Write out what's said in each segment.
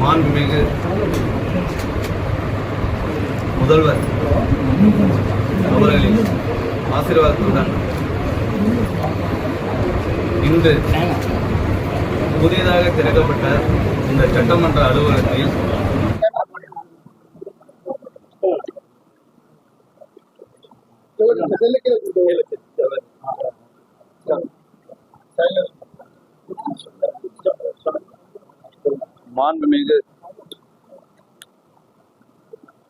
மாண்புமிகு முதல்வர் அவர்களின் ஆசீர்வாதத்துடன் இன்று புதிதாக திறக்கப்பட்ட இந்த சட்டமன்ற அலுவலகத்தில் மாண்புமிகு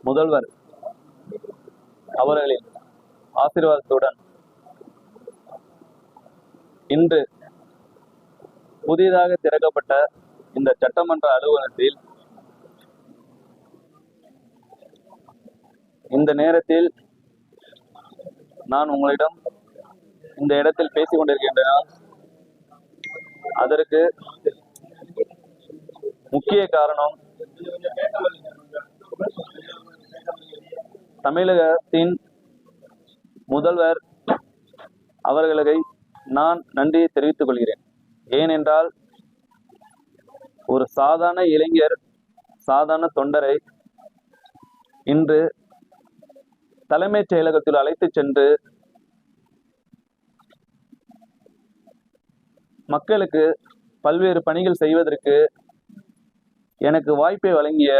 முதல்வர் அவர்களின் ஆசீர்வாதத்துடன் இன்று புதிதாக திறக்கப்பட்ட இந்த சட்டமன்ற அலுவலகத்தில் இந்த நேரத்தில் நான் உங்களிடம் இந்த இடத்தில் பேசிக் கொண்டிருக்கின்றன. அதற்கு முக்கிய காரணம் தமிழகத்தின் முதல்வர் அவர்களை நான் நன்றியை தெரிவித்துக் கொள்கிறேன். ஏனென்றால் ஒரு சாதாரண இளைஞர், சாதாரண தொண்டரை இன்று தலைமைச் செயலகத்தில் அழைத்து சென்று மக்களுக்கு பல்வேறு பணிகள் செய்வதற்கு எனக்கு வாய்ப்பை வழங்கிய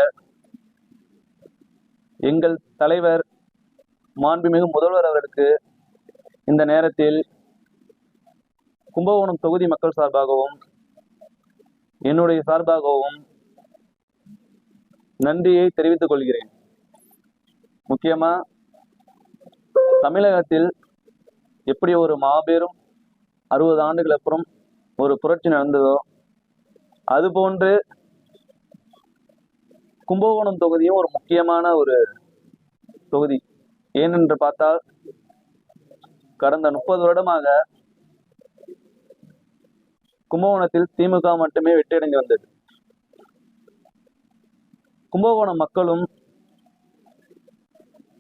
எங்கள் தலைவர் மாண்புமிகு முதல்வர் அவர்களுக்கு இந்த நேரத்தில் கும்பகோணம் தொகுதி மக்கள் சார்பாகவும் என்னுடைய சார்பாகவும் நன்றியை தெரிவித்துக் கொள்கிறேன். முக்கியமா தமிழகத்தில் எப்படி ஒரு மாபெரும் 60 ஆண்டுகள் அப்புறம் ஒரு புரட்சி நடந்ததோ அதுபோன்று கும்பகோணம் தொகுதியும் ஒரு முக்கியமான ஒரு தொகுதி. ஏனென்று பார்த்தால் கடந்த 30 வருடமாக கும்பகோணத்தில் திமுக மட்டுமே வெற்றியடைந்து வந்தது. கும்பகோணம் மக்களும்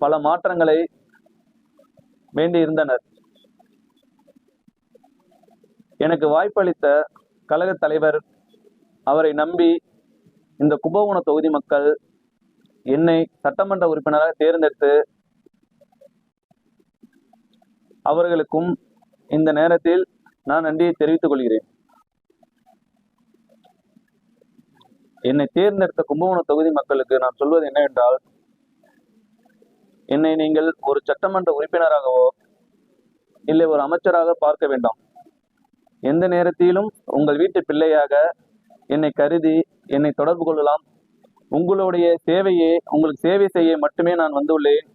பல மாற்றங்களை வேண்டி இருந்தனர். எனக்கு வாய்ப்பளித்த கழக தலைவர் அவரை நம்பி இந்த கும்பகோண தொகுதி மக்கள் என்னை சட்டமன்ற உறுப்பினராக தேர்ந்தெடுத்து அவர்களுக்கும் இந்த நேரத்தில் நான் நன்றியை தெரிவித்துக் கொள்கிறேன். என்னை தேர்ந்தெடுத்த கும்பகோண தொகுதி மக்களுக்கு நான் சொல்வது என்னவென்றால், என்னை நீங்கள் ஒரு சட்டமன்ற உறுப்பினராகவோ இல்லை ஒரு அமைச்சராக பார்க்க வேண்டாம். எந்த நேரத்திலும் உங்கள் வீட்டு பிள்ளையாக என்னை கருதி என்னை தொடர்பு கொள்ளலாம். உங்களுடைய சேவையை, உங்களுக்கு சேவை செய்ய மட்டுமே நான் வந்துள்ளேன்.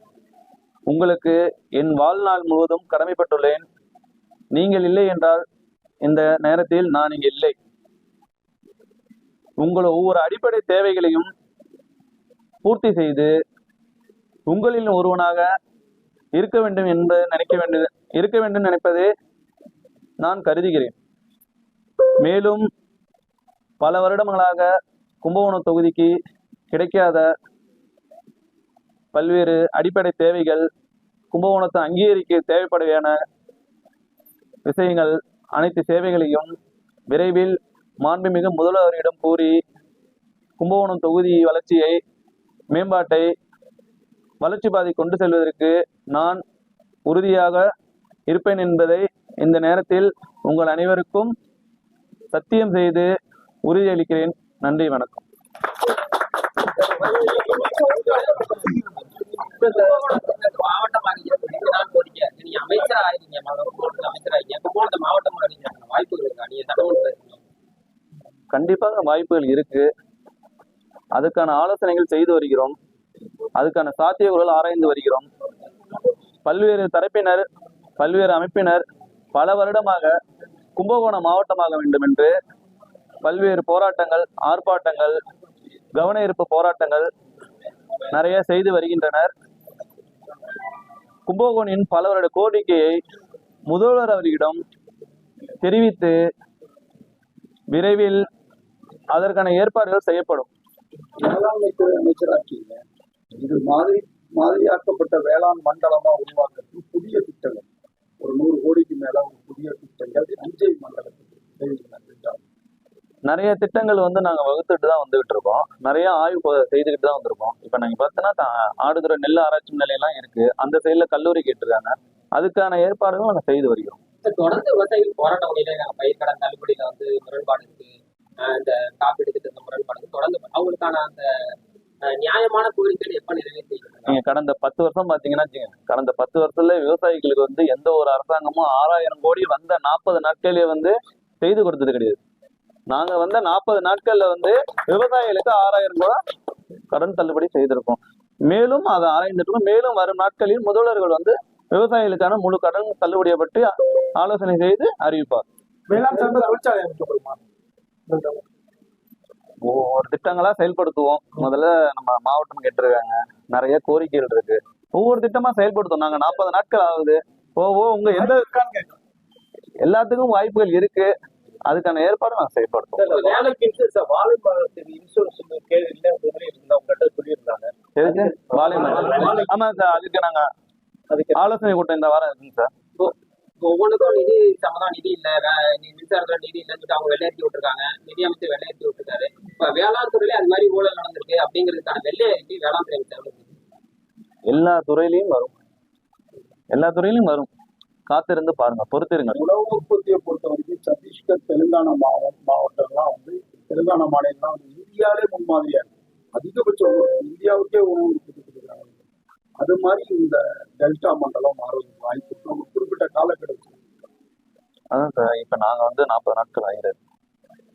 உங்களுக்கு என் வாழ்நாள் முழுவதும் கடமைப்பட்டுள்ளேன். நீங்கள் இல்லை என்றால் இந்த நேரத்தில் நான் இங்கே இல்லை. உங்கள் ஒவ்வொரு அடிப்படை தேவைகளையும் பூர்த்தி செய்து உங்களில் ஒருவனாக இருக்க வேண்டும் என்று நினைப்பதே நான் கருதுகிறேன். மேலும் பல வருடங்களாக கும்பகோணம் தொகுதிக்கு கிடைக்காத பல்வேறு அடிப்படை தேவைகள், கும்பகோணத்தை அங்கீகரிக்க தேவைப்படுகையான விஷயங்கள், அனைத்து சேவைகளையும் விரைவில் மாண்புமிகு முதல்வரிடம் கூறி கும்பகோணம் தொகுதி வளர்ச்சியை, மேம்பாட்டை, வளர்ச்சி பாதை கொண்டு செல்வதற்கு நான் உறுதியாக இருப்பேன் என்பதை இந்த நேரத்தில் உங்கள் அனைவருக்கும் சத்தியம் செய்து உறுதியளிக்கிறேன். நன்றி, வணக்கம். கண்டிப்பாக வாய்ப்புகள் இருக்கு. அதுக்கான ஆலோசனைகள் செய்து வருகிறோம். அதுக்கான சாத்தியக்கூறுகள் ஆராய்ந்து வருகிறோம். பல்வேறு தரப்பினர், பல்வேறு அமைப்பினர் பல வருடமாக கும்பகோணம் மாவட்டமாக வேண்டும் என்று பல்வேறு போராட்டங்கள், ஆர்ப்பாட்டங்கள், கவன ஈர்ப்பு போராட்டங்கள் நிறைய செய்து வருகின்றனர். கும்பகோணின் பல வருட கோரிக்கையை முதல்வர் அவர்களிடம் தெரிவித்து விரைவில் அதற்கான ஏற்பாடுகள் செய்யப்படும். வேளாண்மைத்துறை அமைச்சராக்கிங்க, இது மாதிரியாக்கப்பட்ட வேளாண் மண்டலமா உருவாக்குறதுக்கு புதிய திட்டங்கள், ஒரு 100 கோடிக்கு மேல புதிய திட்டங்கள் தஞ்சை மண்டலத்துக்கு நிறைய திட்டங்கள் வந்து நாங்க வகுத்துட்டு தான் வந்துகிட்டு இருக்கோம். நிறைய ஆய்வு செய்துக்கிட்டு தான் வந்திருக்கோம். இப்ப நாங்க பார்த்தோன்னா ஆடுதுறை நெல் ஆராய்ச்சி நிலையெல்லாம் இருக்கு. அந்த சைடுல கல்லூரி கேட்டிருக்காங்க. அதுக்கான ஏற்பாடுகளும் நாங்க செய்து வருகிறோம். தொடர்ந்து விவசாயிகள் போராட்ட பண்ணிட்டாங்க. பயிர்க்கடன் தள்ளுபடியில வந்து முரண்பாடு இருக்கு. இந்த காப்பீடு திட்டத்துல முரண்பாடு தொடர்ந்து அவங்களுக்கான அந்த நியாயமான கோரிக்கைகள் எப்ப நிறைவேற்றிருக்காங்க? நீங்க கடந்த 10 வருஷம் பாத்தீங்கன்னா கடந்த 10 வருஷத்துல விவசாயிகளுக்கு வந்து எந்த ஒரு அரசாங்கமும் 6000 கோடி வந்த 40 நாட்களே வந்து செய்து கொடுத்தது கிடையாது. நாங்க வந்த 40 நாட்கள்ல வந்து விவசாயிகளுக்கு 6000 ரூபாய் கடன் தள்ளுபடி செய்திருக்கோம். மேலும் அதை ஆராய்ந்துட்டு மேலும் வரும் நாட்களில் முதல்வர்கள் வந்து விவசாயிகளுக்கான முழு கடன் தள்ளுபடியை பற்றி ஆலோசனை செய்து அறிவிப்பார். வேளாண் சார்ந்த தொழிற்சாலை அமைக்கப்படுமா? ஒவ்வொரு திட்டங்களா செயல்படுத்துவோம். முதல்ல நம்ம மாவட்டம் கேட்டிருக்காங்க, நிறைய கோரிக்கைகள் இருக்கு. ஒவ்வொரு திட்டமா செயல்படுத்துவோம். நாங்க 40 நாட்கள் ஆகுது. உங்க எந்த எல்லாத்துக்கும் வாய்ப்புகள் இருக்கு. அதுக்கான ஏற்பாடு நாங்க செயல்படுத்துவோம். வேலைக்கு வாழை மரத்துக்கு இன்சூரன்ஸ் உங்ககிட்ட சொல்லியிருந்தாங்க. வாழை மரம். ஆமா சார், அதுக்கு நாங்க ஆலோசனை கூட்டம் இந்த வாரம் இருக்குங்க சார். ஒவ்வொன்றுக்கும் நிதி சம்பந்தம் நிதி இல்ல, மின்சாரத்துல நிதி இல்லைன்னு அவங்க வெள்ளையேற்றி விட்டுருக்காங்க. நிதியமைச்சர் வெள்ளையேற்றி விட்டுருக்காரு. இப்ப வேளாண் துறையில அது மாதிரி ஊழல் நடந்திருக்கு அப்படிங்கிறதுக்கான வெள்ளையேற்றி வேளாண் துறை அமைச்சர் எல்லா துறையிலையும் வரும். எல்லா துறையிலும் வரும். காத்திருந்து பாருங்க, பொறுத்திருங்க. உணவு உற்பத்தியை பொறுத்த வரைக்கும் சத்தீஸ்கர் தெலுங்கானா மாவட்டம்லாம் வந்து தெலுங்கானா மாநிலம் வந்து இந்தியாவிலே முன்மாதிரியா இருக்கு. அதிகபட்சம் இந்தியாவுக்கே உணவு உற்பத்தி கொடுக்குறாங்க. அது மாதிரி இந்த டெல்டா மண்டலம் மாறுவதற்கு வாய்ப்பு இருக்கு. ஒரு குறிப்பிட்ட காலக்கட்டத்தில் அதான் சார், இப்ப நாங்க வந்து 40 நாட்கள் ஆகிறது.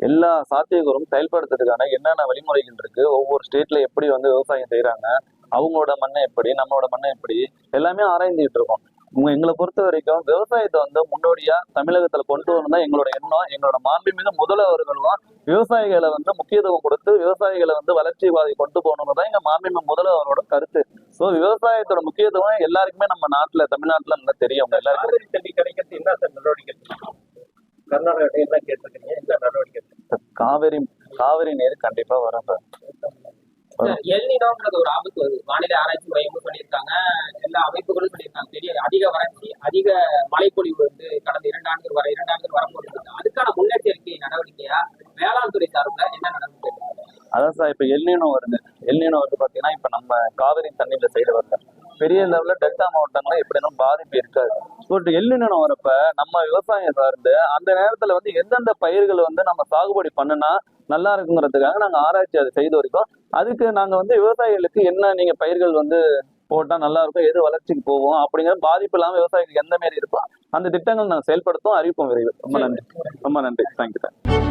எல்லா சாத்தியக்கூறும் செயல்படுத்துறதுக்கான என்னென்ன வழிமுறைகள் இருக்கு, ஒவ்வொரு ஸ்டேட்ல எப்படி வந்து விவசாயம் செய்யறாங்க, அவங்களோட மண்ணை எப்படி, நம்மளோட மண்ணை எப்படி, எல்லாமே ஆராய்ந்துட்டு இருக்கோம். எங்களை பொறுத்த வரைக்கும் விவசாயத்தை வந்து முன்னோடியா தமிழகத்துல கொண்டு வரணும் தான் எங்களோட எண்ணம். எங்களோட மாண்புமிகு முதல்வர்களும் விவசாயிகளை வந்து முக்கியத்துவம் கொடுத்து விவசாயிகளை வந்து வளர்ச்சி பாதை கொண்டு போகணும்னு தான் எங்க மாண்புமிகு முதல்வரோட கருத்து. ஸோ விவசாயத்தோட முக்கியத்துவம் எல்லாருக்குமே நம்ம நாட்டுல தமிழ்நாட்டுல நல்லா தெரியும். எல்லாருக்கும் தண்ணி கிடைக்கிறது என்ன சார் நடவடிக்கை? கர்நாடகா என்ன கேட்டிருக்கீங்க? என்ன நடவடிக்கை? காவிரி நீர் கண்டிப்பா வரும் சார். எல்னினோங்கிறது ஒரு ஆபத்து வருது. வானிலை ஆராய்ச்சி மையமும் சொல்லியிருக்காங்க, எல்லா அமைப்புகளும் சொல்லியிருக்காங்க. பெரிய அதிக வறட்சி, அதிக மழைப்பொழிவு வந்து கடந்த 2 ஆண்டுகள் வரப்போகுது. அதுக்கான முன்னெச்சரிக்கை நடவடிக்கையா வேளாண் துறை சார்பில் என்ன நடவடிக்கை? அதான் சார், இப்ப எல்னினோ வந்து பாத்தீங்கன்னா இப்ப நம்ம காவிரி தண்ணியில சைடு வரல, பெரிய லெவல்ல டெல்டா மாவட்டங்கள்லாம் எப்படினாலும் பாதிப்பு இருக்காது. பட் எல்னினோ வரப்ப நம்ம விவசாயம் சார்ந்து அந்த நேரத்துல வந்து எந்தெந்த பயிர்கள் வந்து நம்ம சாகுபடி பண்ணுனா நல்லா இருக்குங்கிறதுக்காக நாங்க ஆராய்ச்சி அதை செய்து வரைக்கும். அதுக்கு நாங்க வந்து விவசாயிகளுக்கு என்ன நீங்க பயிர்கள் வந்து போட்டா நல்லா இருக்கும், எது வளர்ச்சிக்கு போவோம் அப்படிங்கிற பாதிப்பு இல்லாம விவசாயிகளுக்கு எந்த மாரி இருக்கோ அந்த திட்டங்கள் நாங்க செயல்படுத்தும், அறிவிப்போம் விரைவில். ரொம்ப நன்றி. Thank you sir.